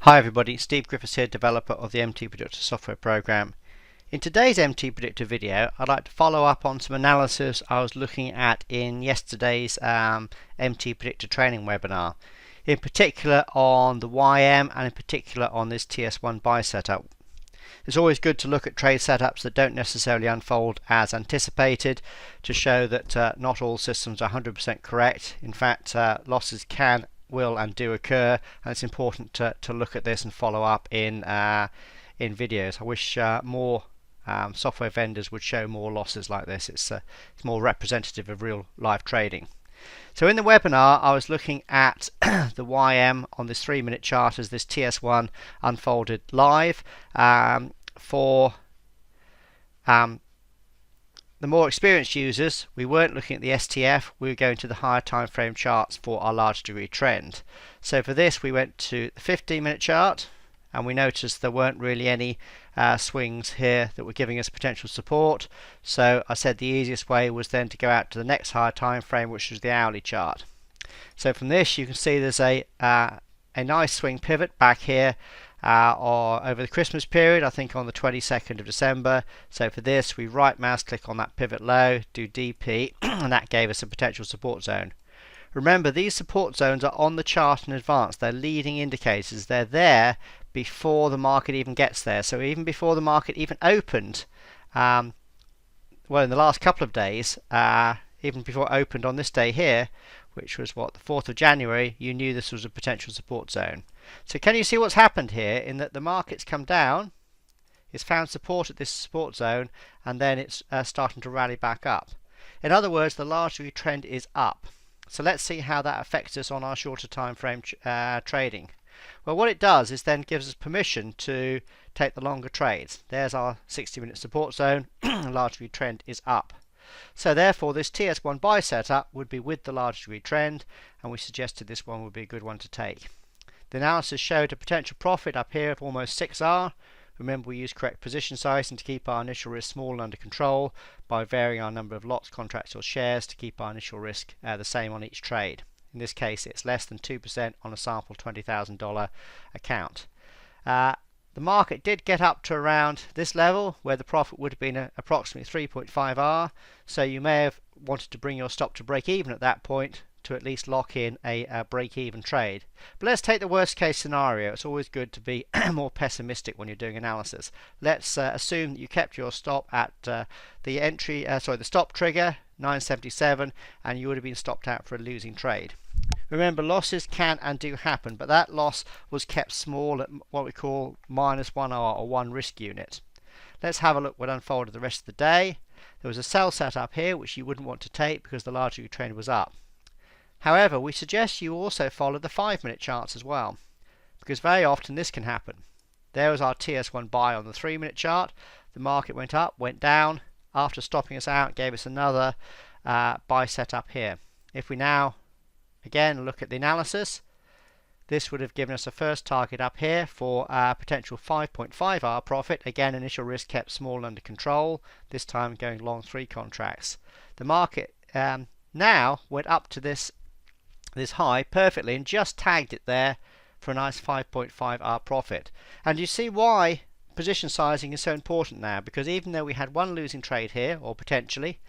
Hi everybody, Steve Griffiths here, developer of the MTPredictor software program. In today's MTPredictor video, I'd like to follow up on some analysis I was looking at in yesterday's MTPredictor training webinar. In particular on the YM and in particular on this TS1 buy setup. It's always good to look at trade setups that don't necessarily unfold as anticipated to show that not all systems are 100% correct. In fact, losses will and do occur, and it's important to look at this and follow up in videos. I wish more software vendors would show more losses like this. It's more representative of real life trading. So in the webinar I was looking at the YM on this 3-minute chart as this TS1 unfolded live. For the more experienced users, we weren't looking at the STF, we were going to the higher time frame charts for our large degree trend. So for this we went to the 15-minute chart, and we noticed there weren't really any swings here that were giving us potential support. So I said the easiest way was then to go out to the next higher time frame, which was the hourly chart. So from this you can see there's a nice swing pivot back here or over the Christmas period, I think on the 22nd of December. So for this we right mouse click on that pivot low, do DP, and that gave us a potential support zone. Remember, these support zones are on the chart in advance. They're leading indicators. They're there before the market even gets there. So even before the market even opened, well, in the last couple of days, even before it opened on this day here, which was what, the 4th of January, you knew this was a potential support zone. So can you see what's happened here in that the market's come down, it's found support at this support zone, and then it's starting to rally back up. In other words, the large degree trend is up. So let's see how that affects us on our shorter time frame trading. Well, what it does is then gives us permission to take the longer trades. There's our 60-minute support zone. Large degree trend is up. So therefore this TS1 buy setup would be with the large degree trend, and we suggested this one would be a good one to take. The analysis showed a potential profit up here of almost 6R. Remember, we use correct position sizing to keep our initial risk small and under control by varying our number of lots, contracts or shares to keep our initial risk the same on each trade. In this case it's less than 2% on a sample $20,000 account. The market did get up to around this level where the profit would have been approximately 3.5R, so you may have wanted to bring your stop to break even at that point to at least lock in a break-even trade. But let's take the worst case scenario. It's always good to be more pessimistic when you're doing analysis. Let's assume that you kept your stop at the stop trigger 977, and you would have been stopped out for a losing trade. Remember, losses can and do happen, but that loss was kept small at what we call -1R or 1 risk unit. Let's have a look what unfolded the rest of the day. There was a sell set up here which you wouldn't want to take because the large degree trend was up. However, we suggest you also follow the 5-minute charts as well, because very often this can happen. There was our TS1 buy on the 3-minute chart. The market went up, went down. After stopping us out, gave us another buy set up here. If we now again look at the analysis, this would have given us a first target up here for a potential 5.5R profit. Again, initial risk kept small under control, this time going long 3 contracts. The market now went up to this high perfectly and just tagged it there for a nice 5.5R profit. And you see why position sizing is so important now, because even though we had one losing trade here, or potentially,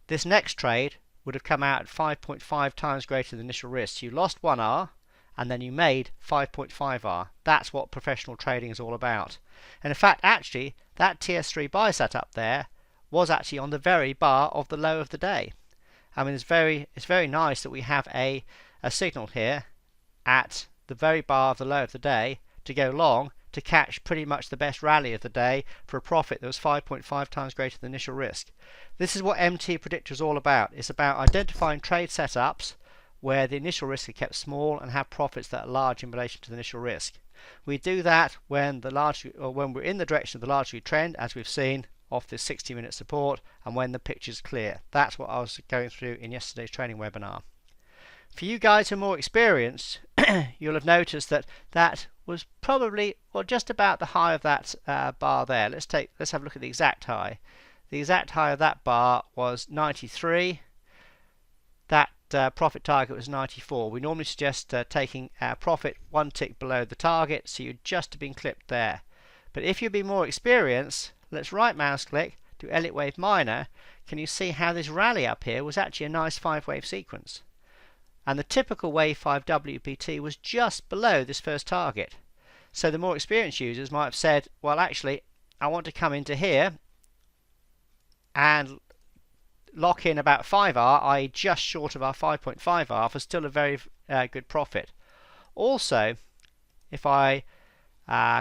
this next trade would have come out at 5.5 times greater than the initial risk. You lost 1R and then you made 5.5R. That's what professional trading is all about. And in fact, actually, that TS3 buy setup there was actually on the very bar of the low of the day. I mean, it's very nice that we have a signal here at the very bar of the low of the day to go long to catch pretty much the best rally of the day for a profit that was 5.5 times greater than initial risk. This is what MTPredictor is all about. It's about identifying trade setups where the initial risk is kept small and have profits that are large in relation to the initial risk. We do that when we're in the direction of the large degree trend, as we've seen off this 60-minute support, and when the picture's clear. That's what I was going through in yesterday's training webinar. For you guys who are more experienced, you'll have noticed that that was probably, well, just about the high of that bar there. Let's have a look at the exact high. The exact high of that bar was 93. That profit target was 94. We normally suggest taking profit one tick below the target, so you'd just have been clipped there. But if you'd be more experienced, let's right mouse click, do Elliott wave minor. Can you see how this rally up here was actually a nice 5-wave sequence? And the typical wave 5 WPT was just below this first target. So the more experienced users might have said, well, actually, I want to come into here and lock in about 5R, i.e. just short of our 5.5R, for still a very good profit. Also, if I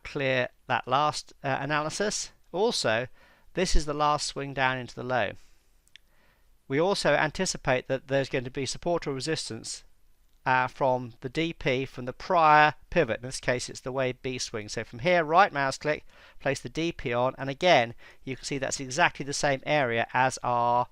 clear that last analysis, also this is the last swing down into the low. We also anticipate that there's going to be support or resistance from the DP from the prior pivot. In this case it's the wave B swing. So from here, right mouse click, place the DP on, and again you can see that's exactly the same area as our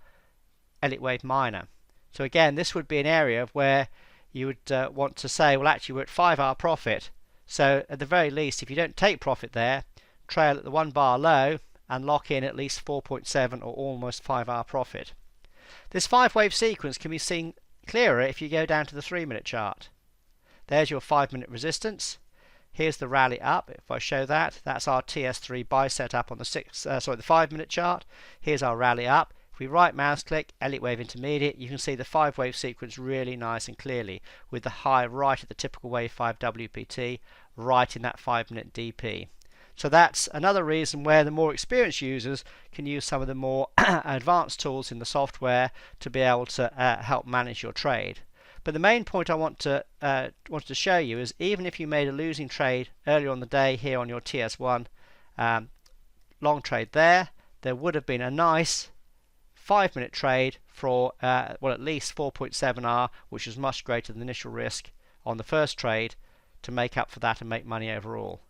Elliott wave minor. So again, this would be an area where you would want to say, well, actually we're at 5R profit, so at the very least, if you don't take profit there, trail at the 1 bar low and lock in at least 4.7 or almost 5R profit. This 5-wave sequence can be seen clearer if you go down to the 3-minute chart. There's your 5-minute resistance. Here's the rally up. If I show that, that's our TS3 buy setup on the 5-minute chart. Here's our rally up. If we right mouse click, Elliott wave intermediate, you can see the 5-wave sequence really nice and clearly, with the high right at the typical wave 5 WPT, right in that 5-minute DP. So that's another reason where the more experienced users can use some of the more advanced tools in the software to be able to help manage your trade. But the main point I wanted to show you is, even if you made a losing trade earlier on the day here on your TS1 long trade there would have been a nice 5-minute trade for well, at least 4.7R, which is much greater than the initial risk on the first trade, to make up for that and make money overall.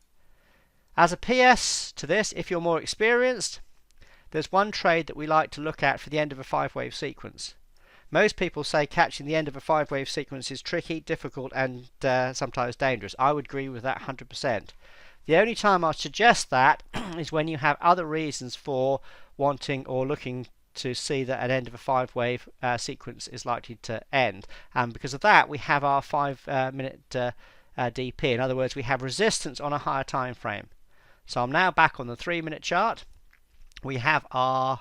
As a PS to this, if you're more experienced, there's one trade that we like to look at for the end of a 5-wave sequence. Most people say catching the end of a 5-wave sequence is tricky, difficult, and sometimes dangerous. I would agree with that 100%. The only time I suggest that is when you have other reasons for wanting or looking to see that an end of a 5-wave sequence is likely to end. And because of that, we have our 5-minute DP. In other words, we have resistance on a higher time frame. So I'm now back on the 3-minute chart. We have our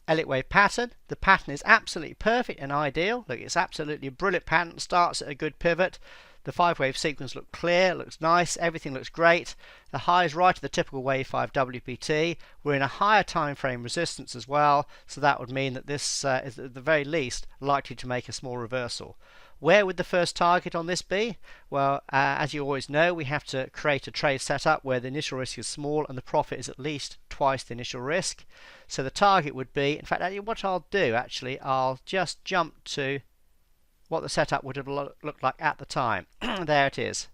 Elliott wave pattern. The pattern is absolutely perfect and ideal. Look, it's absolutely a brilliant pattern. Starts at a good pivot. The 5-wave sequence looks clear, looks nice, everything looks great. The high is right at the typical wave 5 WPT. We're in a higher time frame resistance as well, so that would mean that this is at the very least likely to make a small reversal. Where would the first target on this be? Well, as you always know, we have to create a trade setup where the initial risk is small and the profit is at least twice the initial risk. So the target would be, in fact, what I'll do actually, I'll just jump to what the setup would have looked like at the time. There it is.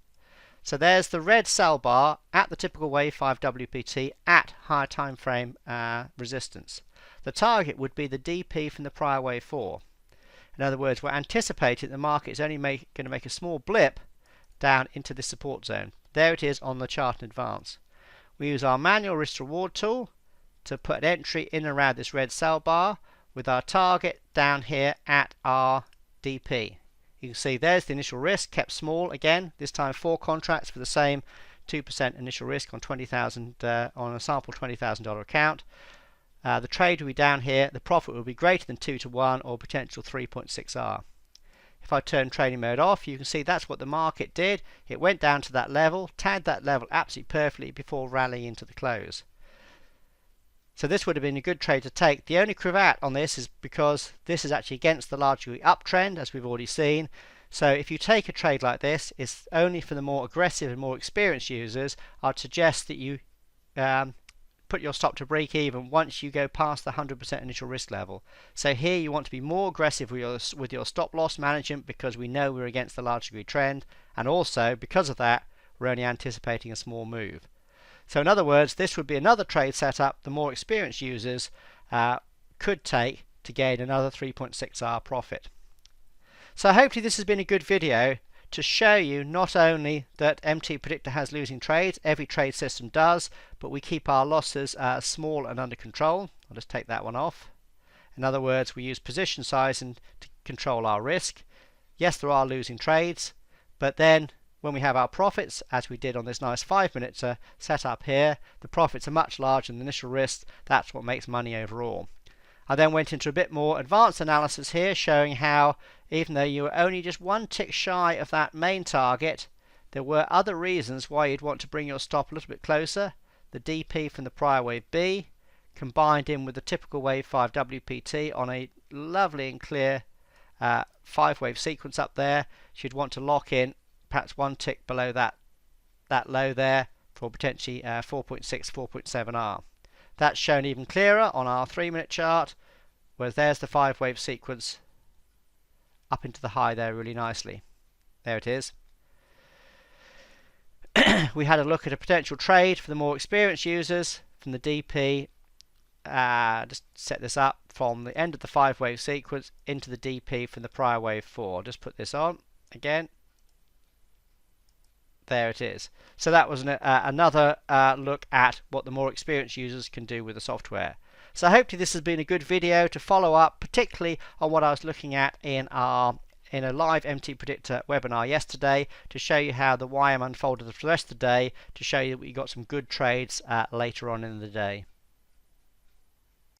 So there's the red sell bar at the typical wave 5 WPT at higher time frame resistance. The target would be the DP from the prior wave 4. In other words, we're anticipating the market is only going to make a small blip down into the support zone. There it is on the chart in advance. We use our manual risk reward tool to put an entry in and around this red sell bar with our target down here at our DP. You can see there's the initial risk, kept small again, this time 4 contracts for the same 2% initial risk on 20,000 on a sample $20,000 account. The trade will be down here, the profit will be greater than 2 to 1 or potential 3.6R. If I turn trading mode off, you can see that's what the market did. It went down to that level, tagged that level absolutely perfectly before rallying into the close. So this would have been a good trade to take. The only cravat on this is because this is actually against the large degree uptrend, as we've already seen. So if you take a trade like this, it's only for the more aggressive and more experienced users. I'd suggest that you put your stop to break even once you go past the 100% initial risk level. So here you want to be more aggressive with your stop loss management, because we know we're against the large degree trend, and also because of that we're only anticipating a small move. So in other words, this would be another trade setup the more experienced users could take to gain another 3.6R profit. So hopefully this has been a good video to show you not only that MTPredictor has losing trades, every trade system does, but we keep our losses small and under control. I'll just take that one off. In other words, we use position size and to control our risk. Yes, there are losing trades, but then when we have our profits, as we did on this nice 5-minute set up here, the profits are much larger than the initial risk. That's what makes money overall. I then went into a bit more advanced analysis here, showing how even though you were only just one tick shy of that main target, there were other reasons why you'd want to bring your stop a little bit closer. The DP from the prior wave B combined in with the typical wave 5 WPT on a lovely and clear 5-wave sequence up there. So you'd want to lock in perhaps one tick below that low there for potentially 4.6, 4.7 R. That's shown even clearer on our 3-minute chart, whereas there's the 5-wave sequence up into the high there really nicely. There it is. We had a look at a potential trade for the more experienced users from the DP. Just set this up from the end of the 5-wave sequence into the DP from the prior wave 4. Just put this on again. There it is. So that was another look at what the more experienced users can do with the software. So hopefully this has been a good video to follow up, particularly on what I was looking at in a live MTPredictor webinar yesterday, to show you how the YM unfolded for the rest of the day, to show you that we got some good trades later on in the day.